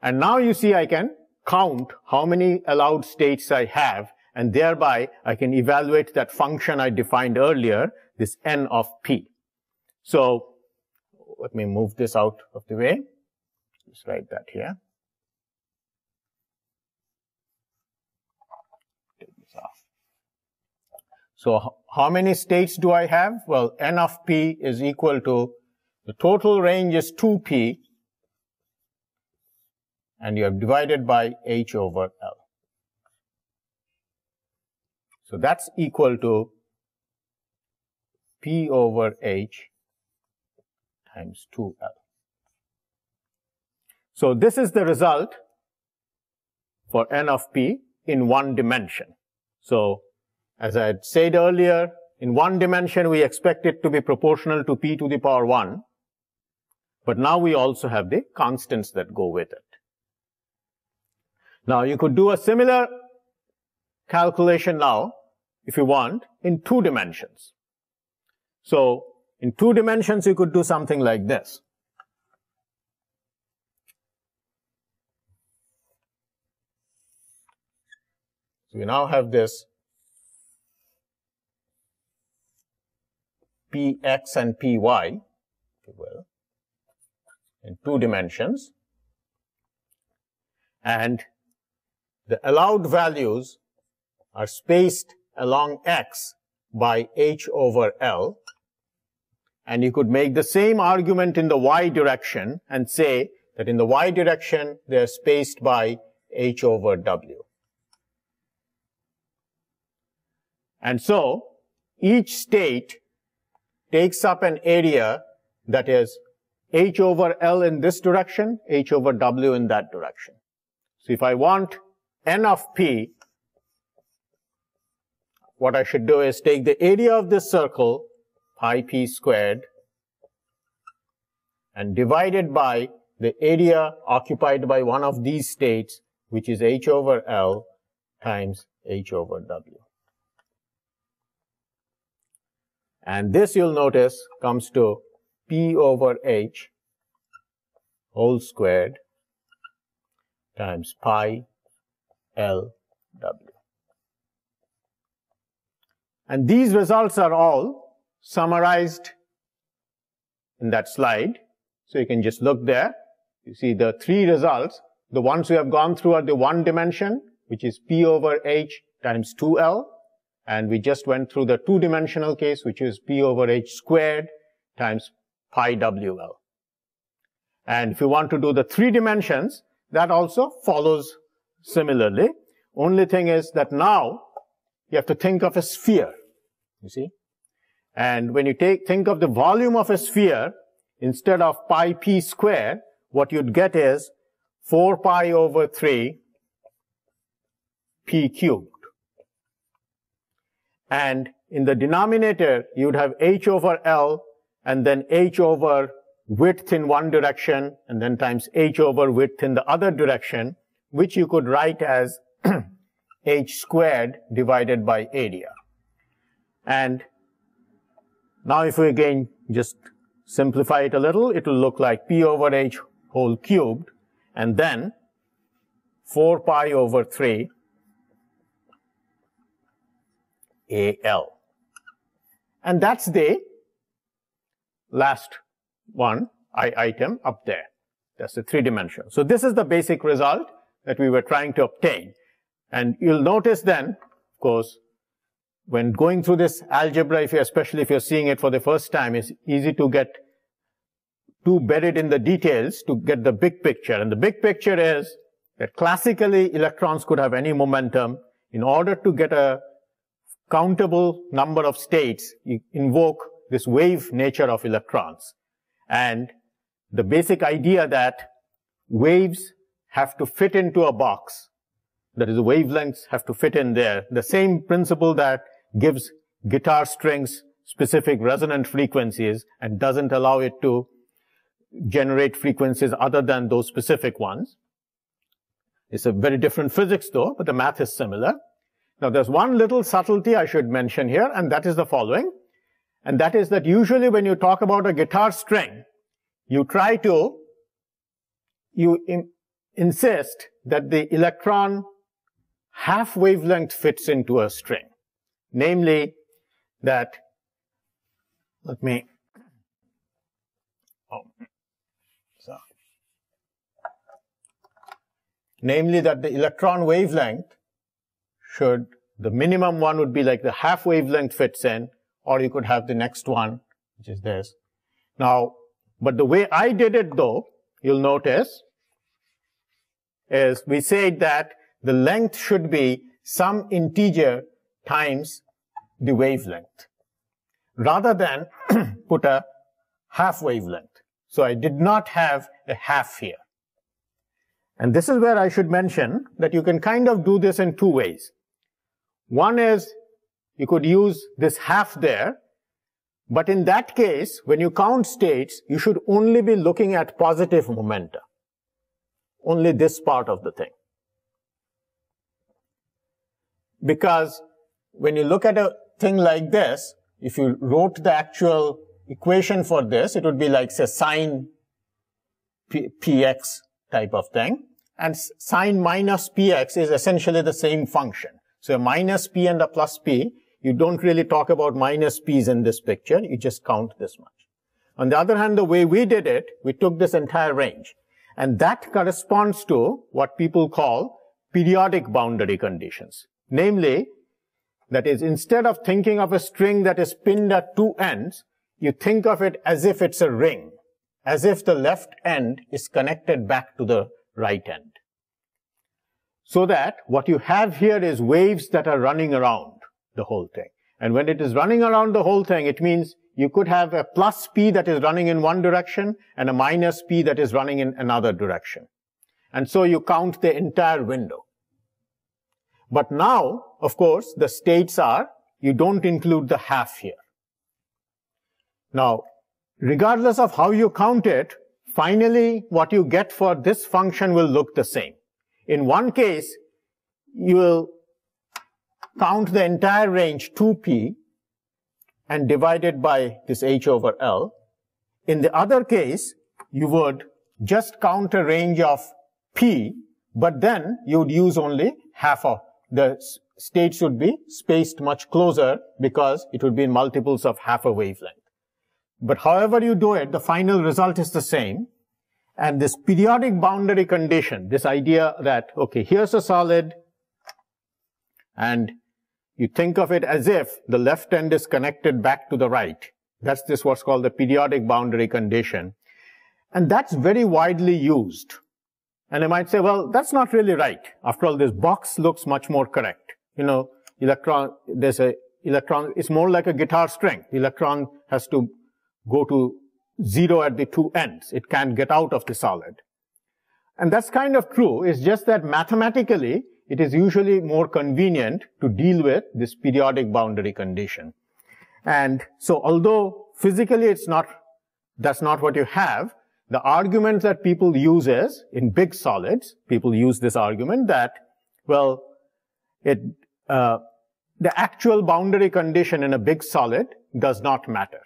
And now you see I can count how many allowed states I have, and thereby I can evaluate that function I defined earlier, this n of p. So let me move this out of the way. Just write that here. Take this off. So how many states do I have? Well, n of p is equal to, the total range is 2p, and you have divided by h over L. So that's equal to p over h times 2L. So this is the result for n of p in one dimension. So as I had said earlier, in one dimension we expect it to be proportional to p to the power 1, but now we also have the constants that go with it. Now you could do a similar calculation now, if you want, in 2 dimensions. So in 2 dimensions you could do something like this. So we now have this px and py, if you will, in 2 dimensions. And the allowed values are spaced along x by h over L. And you could make the same argument in the y direction and say that in the y direction they are spaced by h over w. And so each state takes up an area that is h over L in this direction, h over w in that direction. So if I want n of p, what I should do is take the area of this circle, pi p squared, and divide it by the area occupied by one of these states, which is h over L times h over w. And this, you'll notice, comes to p over h whole squared times pi L w. And these results are all summarized in that slide. So you can just look there. You see the 3 results. The ones we have gone through are the 1 dimension, which is p over h times 2L. And we just went through the 2-dimensional case, which is p over h squared times pi WL. And if you want to do the 3 dimensions, that also follows similarly. Only thing is that now you have to think of a sphere, you see. And when you think of the volume of a sphere, instead of pi p squared, what you'd get is 4 pi over 3 p cubed. And in the denominator, you'd have h over L, and then h over width in one direction, and then times h over width in the other direction, which you could write as h squared divided by area. And now if we again just simplify it a little, it will look like p over h whole cubed, and then 4 pi over 3 AL. And that's the last one item up there. That's the 3-dimensional. So this is the basic result that we were trying to obtain. And you'll notice then, of course, when going through this algebra, especially if you're seeing it for the first time, it's easy to get too buried in the details to get the big picture. And the big picture is that classically electrons could have any momentum. In order to get a countable number of states, you invoke this wave nature of electrons. And the basic idea that waves have to fit into a box, that is, the wavelengths have to fit in there, the same principle that gives guitar strings specific resonant frequencies and doesn't allow it to generate frequencies other than those specific ones. It's a very different physics though, but the math is similar. Now there's one little subtlety I should mention here, and that is the following. And that is that usually when you talk about a guitar string, you try to, insist that the electron half wavelength fits into a string. Namely, that, namely that the electron wavelength should, the minimum one would be like the half wavelength fits in, or you could have the next one, which is this. Now, but the way I did it though, you'll notice, is we said that the length should be some integer times the wavelength, rather than put a half wavelength. So I did not have a half here. And this is where I should mention that you can kind of do this in two ways. One is you could use this half there, but in that case, when you count states, you should only be looking at positive momenta. Only this part of the thing. Because when you look at a thing like this, if you wrote the actual equation for this, it would be like, say, sine px type of thing. And sine minus px is essentially the same function. So a minus p and a plus p, you don't really talk about minus p's in this picture. You just count this much. On the other hand, the way we did it, we took this entire range. And that corresponds to what people call periodic boundary conditions. Namely, that is, instead of thinking of a string that is pinned at two ends, you think of it as if it's a ring, as if the left end is connected back to the right end. So that what you have here is waves that are running around the whole thing. And when it is running around the whole thing, it means you could have a plus p that is running in one direction and a minus p that is running in another direction. And so you count the entire window. But now, of course, the states are, you don't include the half here. Now, regardless of how you count it, finally, what you get for this function will look the same. In one case, you will count the entire range 2p and divide it by this h over L. In the other case, you would just count a range of p, but then you would use only half of the states would be spaced much closer because it would be in multiples of half a wavelength. But however you do it, the final result is the same. And this periodic boundary condition, this idea that, okay, here's a solid, and you think of it as if the left end is connected back to the right. That's this what's called the periodic boundary condition. And that's very widely used. And you might say, well, that's not really right. After all, this box looks much more correct. You know, there's a electron, it's more like a guitar string. The electron has to go to 0 at the two ends. It can't get out of the solid. And that's kind of true. It's just that mathematically, it is usually more convenient to deal with this periodic boundary condition. And so although physically that's not what you have, the argument that people use is, in big solids, people use this argument that, well, the actual boundary condition in a big solid does not matter.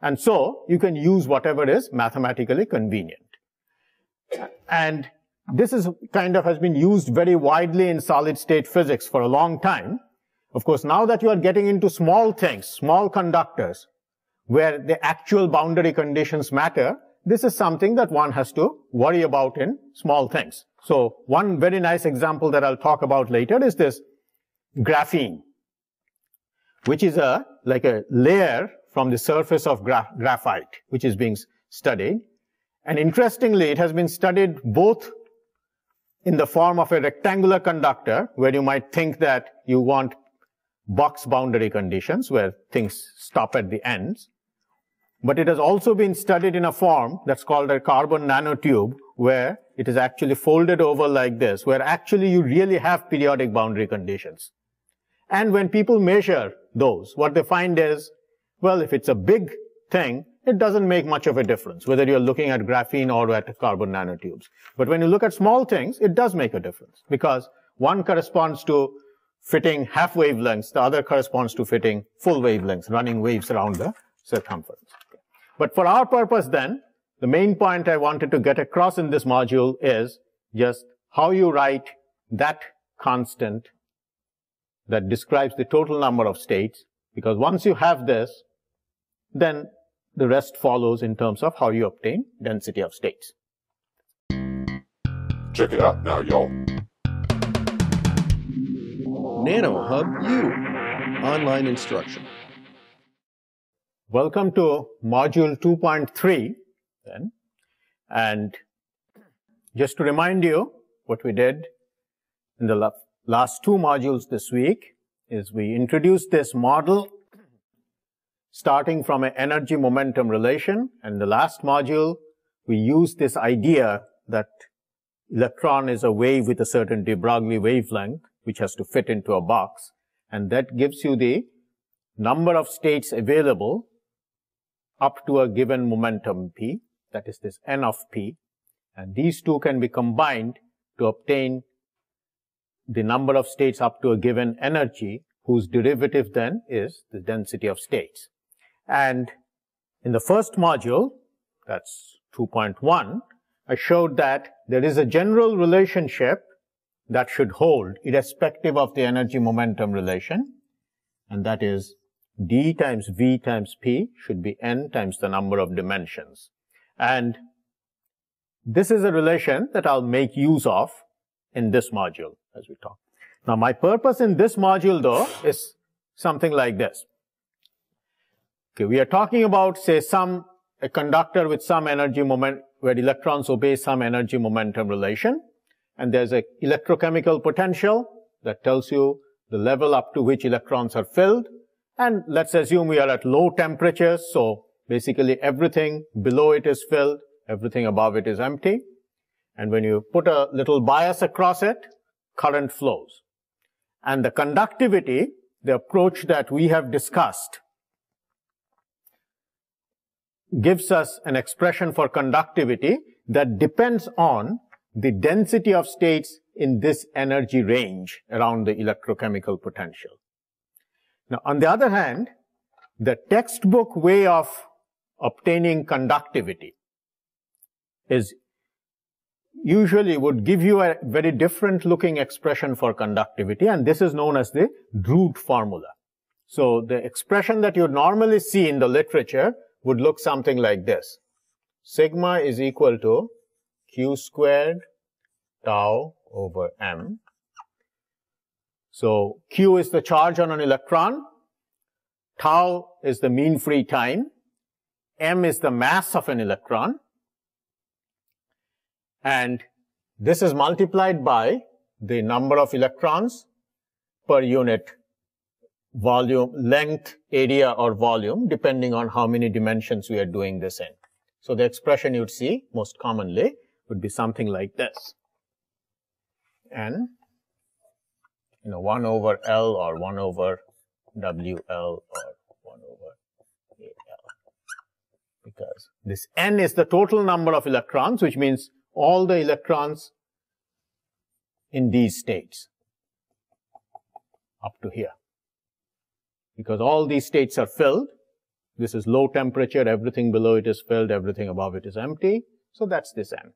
And so you can use whatever is mathematically convenient. And this is kind of has been used very widely in solid state physics for a long time. Of course, now that you are getting into small things, small conductors, where the actual boundary conditions matter, this is something that one has to worry about in small things. So one very nice example that I'll talk about later is this graphene, which is like a layer from the surface of graphite, which is being studied. And interestingly, it has been studied both in the form of a rectangular conductor, where you might think that you want box boundary conditions, where things stop at the ends. But it has also been studied in a form that's called a carbon nanotube, where it is actually folded over like this, where actually you really have periodic boundary conditions. And when people measure those, what they find is, well, if it's a big thing, it doesn't make much of a difference, whether you're looking at graphene or at carbon nanotubes. But when you look at small things, it does make a difference, because one corresponds to fitting half wavelengths, the other corresponds to fitting full wavelengths, running waves around the circumference. But for our purpose then, the main point I wanted to get across in this module is just how you write that constant that describes the total number of states, because once you have this, then the rest follows in terms of how you obtain density of states. Check it out now, y'all. NanoHub U, online instruction. Welcome to module 2.3 then. And just to remind you what we did in the last two modules this week is we introduced this model starting from an energy momentum relation. And the last module, we used this idea that electron is a wave with a certain de Broglie wavelength, which has to fit into a box. And that gives you the number of states available up to a given momentum p, that is this n of p. And these two can be combined to obtain the number of states up to a given energy, whose derivative then is the density of states. And in the first module, that's 2.1, I showed that there is a general relationship that should hold irrespective of the energy momentum relation, and that is d times v times p should be n times the number of dimensions. And this is a relation that I'll make use of in this module as we talk. Now, my purpose in this module, though, is something like this. Okay, we are talking about, say, a conductor with some energy moment, where electrons obey some energy momentum relation, and there's an electrochemical potential that tells you the level up to which electrons are filled. And let's assume we are at low temperatures, so basically everything below it is filled, everything above it is empty. And when you put a little bias across it, current flows. And the conductivity, the approach that we have discussed, gives us an expression for conductivity that depends on the density of states in this energy range around the electrochemical potential. Now, on the other hand, the textbook way of obtaining conductivity is usually would give you a very different looking expression for conductivity, and this is known as the Drude formula. So the expression that you normally see in the literature would look something like this. Sigma is equal to q squared tau over m. So q is the charge on an electron, tau is the mean free time, m is the mass of an electron, and this is multiplied by the number of electrons per unit volume, length, area, or volume, depending on how many dimensions we are doing this in. So the expression you'd see most commonly would be something like this. And 1 over L or 1 over WL or 1 over AL. Because this N is the total number of electrons, which means all the electrons in these states up to here. Because all these states are filled. This is low temperature, everything below it is filled, everything above it is empty. So that's this N.